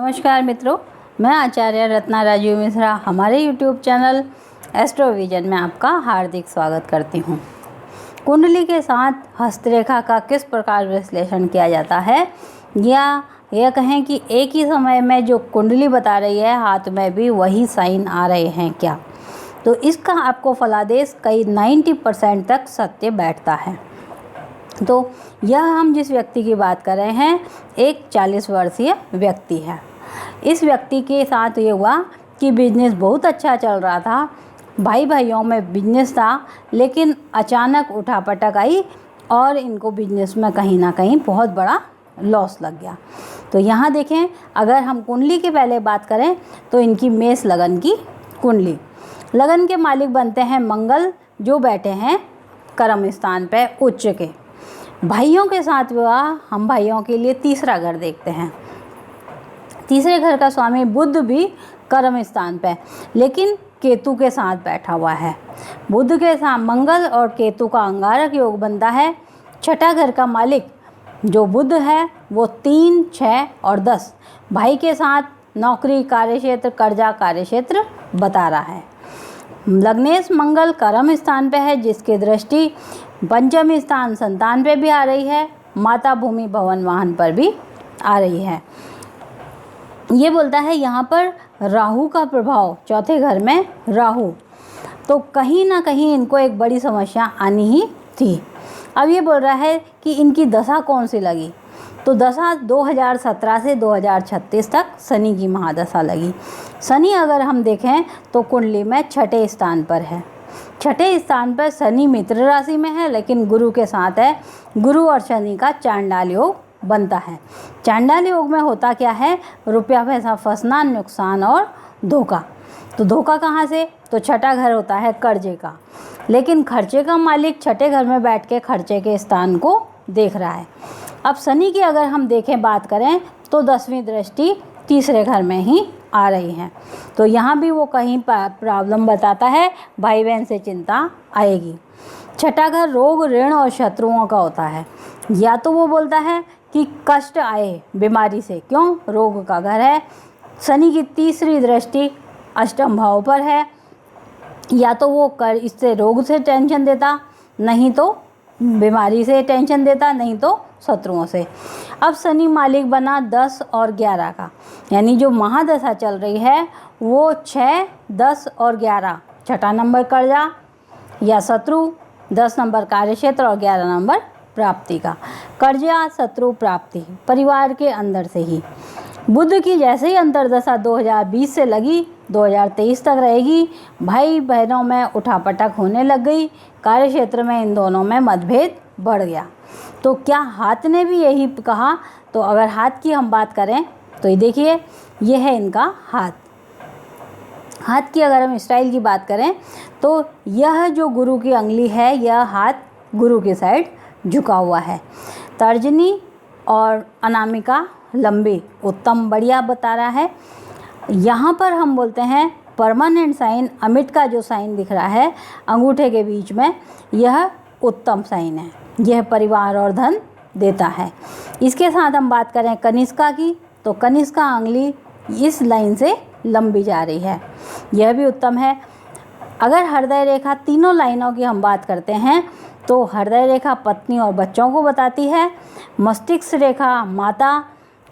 नमस्कार मित्रों, मैं आचार्य रत्ना राजीव मिश्रा हमारे YouTube चैनल एस्ट्रोविजन में आपका हार्दिक स्वागत करती हूँ। कुंडली के साथ हस्तरेखा का किस प्रकार विश्लेषण किया जाता है, या यह कहें कि एक ही समय में जो कुंडली बता रही है हाथ में भी वही साइन आ रहे हैं क्या, तो इसका आपको फलादेश कई 90% तक सत्य बैठता है। तो यह हम जिस व्यक्ति की बात कर रहे हैं, एक 40 वर्षीय व्यक्ति है। इस व्यक्ति के साथ ये हुआ कि बिजनेस बहुत अच्छा चल रहा था, भाइयों में बिजनेस था, लेकिन अचानक उठापटक आई और इनको बिजनेस में कहीं ना कहीं बहुत बड़ा लॉस लग गया। तो यहाँ देखें, अगर हम कुंडली के पहले बात करें तो इनकी मेष लगन की कुंडली, लगन के मालिक बनते हैं मंगल, जो बैठे हैं कर्म स्थान पे उच्च के। भाइयों के साथ विवाह, हम भाइयों के लिए तीसरा घर देखते हैं। तीसरे घर का स्वामी बुध भी कर्म स्थान पे, लेकिन केतु के साथ बैठा हुआ है। बुध के साथ मंगल और केतु का अंगारक योग बनता है। छठा घर का मालिक जो बुध है वो 3, 6 और 10 भाई के साथ नौकरी, कार्यक्षेत्र, कर्जा, कार्यक्षेत्र बता रहा है। लग्नेश मंगल कर्म स्थान पे है, जिसकी दृष्टि पंचम स्थान संतान पे भी आ रही है, माता, भूमि, भवन, वाहन पर भी आ रही है। ये बोलता है यहाँ पर राहु का प्रभाव, चौथे घर में राहु, तो कहीं ना कहीं इनको एक बड़ी समस्या आनी ही थी। अब ये बोल रहा है कि इनकी दशा कौन सी लगी, तो दशा 2017 से 2036 तक शनि की महादशा लगी। शनि अगर हम देखें तो कुंडली में छठे स्थान पर है। छठे स्थान पर शनि मित्र राशि में है, लेकिन गुरु के साथ है। गुरु और शनि का चांडाल योग बनता है। चांडाल योग में होता क्या है, रुपया पैसा फंसना, नुकसान और धोखा। तो धोखा कहाँ से, तो छठा घर होता है कर्जे का, लेकिन खर्चे का मालिक छठे घर में बैठ के खर्चे के स्थान को देख रहा है। अब शनि की अगर हम देखें, बात करें तो 10वीं दृष्टि तीसरे घर में ही आ रही है। तो यहाँ भी वो कहीं प्रॉब्लम बताता है, भाई बहन से चिंता आएगी। छठा घर रोग, ऋण और शत्रुओं का होता है। या तो वो बोलता है कि कष्ट आए बीमारी से, क्यों, रोग का घर है। शनि की तीसरी दृष्टि अष्टम भाव पर है। या तो वो इससे रोग से टेंशन देता, नहीं तो बीमारी से टेंशन देता, नहीं तो शत्रुओं से। अब शनि मालिक बना 10 और 11 का, यानी जो महादशा चल रही है वो 6, 10 और 11, छठा नंबर कर्जा या शत्रु, 10 नंबर कार्यक्षेत्र और 11 नंबर प्राप्ति का। कर्जा, शत्रु, प्राप्ति परिवार के अंदर से ही। बुध की जैसे ही अंतर्दशा 2020 से लगी 2023 तक रहेगी। भाई बहनों में उठापटक होने लग गई, कार्यक्षेत्र में इन दोनों में मतभेद बढ़ गया। तो क्या हाथ ने भी यही कहा, तो अगर हाथ की हम बात करें तो ये देखिए, ये है इनका हाथ। हाथ की अगर हम स्टाइल की बात करें तो यह जो गुरु की अंगुली है, यह हाथ गुरु की साइड झुका हुआ है। तर्जनी और अनामिका लंबी, उत्तम, बढ़िया बता रहा है। यहाँ पर हम बोलते हैं परमानेंट साइन, अमिट का जो साइन दिख रहा है अंगूठे के बीच में, यह उत्तम साइन है। यह परिवार और धन देता है। इसके साथ हम बात करें कनिष्का की, तो कनिष्का अंगुली इस लाइन से लंबी जा रही है, यह भी उत्तम है। अगर हृदय रेखा, तीनों लाइनों की हम बात करते हैं तो हृदय रेखा पत्नी और बच्चों को बताती है। मस्तिष्क रेखा माता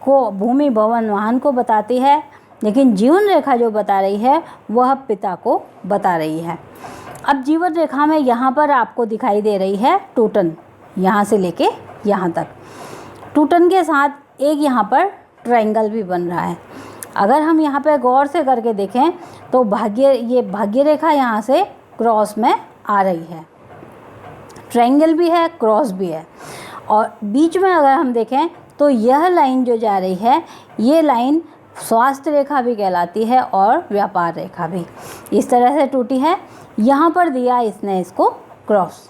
को, भूमि, भवन, वाहन को बताती है, लेकिन जीवन रेखा जो बता रही है वह पिता को बता रही है। अब जीवन रेखा में यहाँ पर आपको दिखाई दे रही है टूटन, यहाँ से लेके यहाँ तक। टूटन के साथ एक यहाँ पर ट्रायंगल भी बन रहा है। अगर हम यहाँ पर गौर से करके देखें तो ये भाग्य रेखा यहाँ से क्रॉस में आ रही है, ट्रायंगल भी है, क्रॉस भी है, और बीच में अगर हम देखें तो यह लाइन जो जा रही है, ये लाइन स्वास्थ्य रेखा भी कहलाती है और व्यापार रेखा भी। इस तरह से टूटी है। यहाँ पर दिया इसने इसको क्रॉस।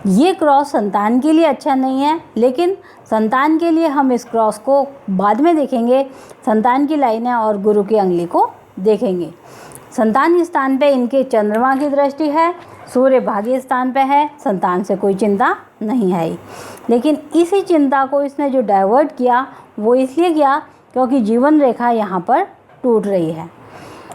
ये क्रॉस संतान के लिए अच्छा नहीं है, लेकिन संतान के लिए हम इस क्रॉस को बाद में देखेंगे। संतान की लाइनें और गुरु की अंगुली को देखेंगे। संतान स्थान पे इनके चंद्रमा की दृष्टि है, सूर्य भाग्य स्थान पे है, संतान से कोई चिंता नहीं है। लेकिन इसी चिंता को इसने जो डाइवर्ट किया वो इसलिए किया क्योंकि जीवन रेखा यहाँ पर टूट रही है।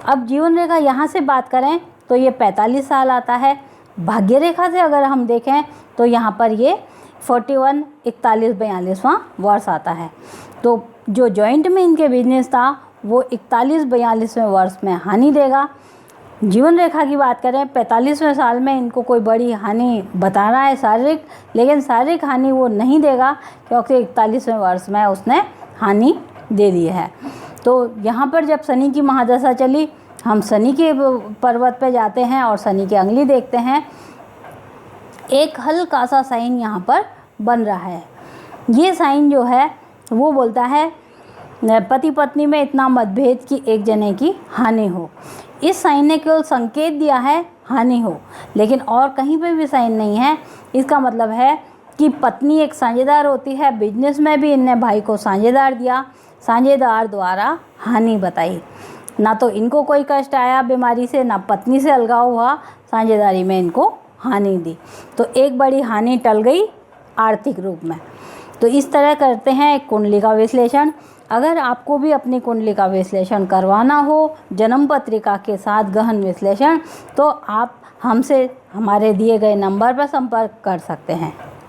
अब जीवन रेखा यहाँ से बात करें तो ये 45 साल आता है। भाग्य रेखा से अगर हम देखें तो यहाँ पर ये 41, 41, 42वां वर्ष आता है। तो जो जॉइंट में इनके बिजनेस था वो 41, 42वें वर्ष में हानि देगा। जीवन रेखा की बात करें 45वें साल में इनको कोई बड़ी हानि बता रहा है शारीरिक, लेकिन शारीरिक हानि वो नहीं देगा क्योंकि 41वें वर्ष में उसने हानि दे दी है। तो यहाँ पर जब शनि की महादशा चली, हम शनि के पर्वत पे जाते हैं और शनि की अंगली देखते हैं। एक हल्का सा साइन यहाँ पर बन रहा है। ये साइन जो है वो बोलता है पति पत्नी में इतना मतभेद कि एक जने की हानि हो। इस साइन ने केवल संकेत दिया है हानि हो, लेकिन और कहीं पे भी साइन नहीं है। इसका मतलब है कि पत्नी एक साझेदार होती है। बिजनेस में भी इनने भाई को साझेदार दिया, साझेदार द्वारा हानि बताई। ना तो इनको कोई कष्ट आया बीमारी से, ना पत्नी से अलगाव हुआ, साझेदारी में इनको हानि दी। तो एक बड़ी हानि टल गई आर्थिक रूप में। तो इस तरह करते हैं एक कुंडली का विश्लेषण। अगर आपको भी अपनी कुंडली का विश्लेषण करवाना हो, जन्म पत्रिका के साथ गहन विश्लेषण, तो आप हमसे हमारे दिए गए नंबर पर संपर्क कर सकते हैं।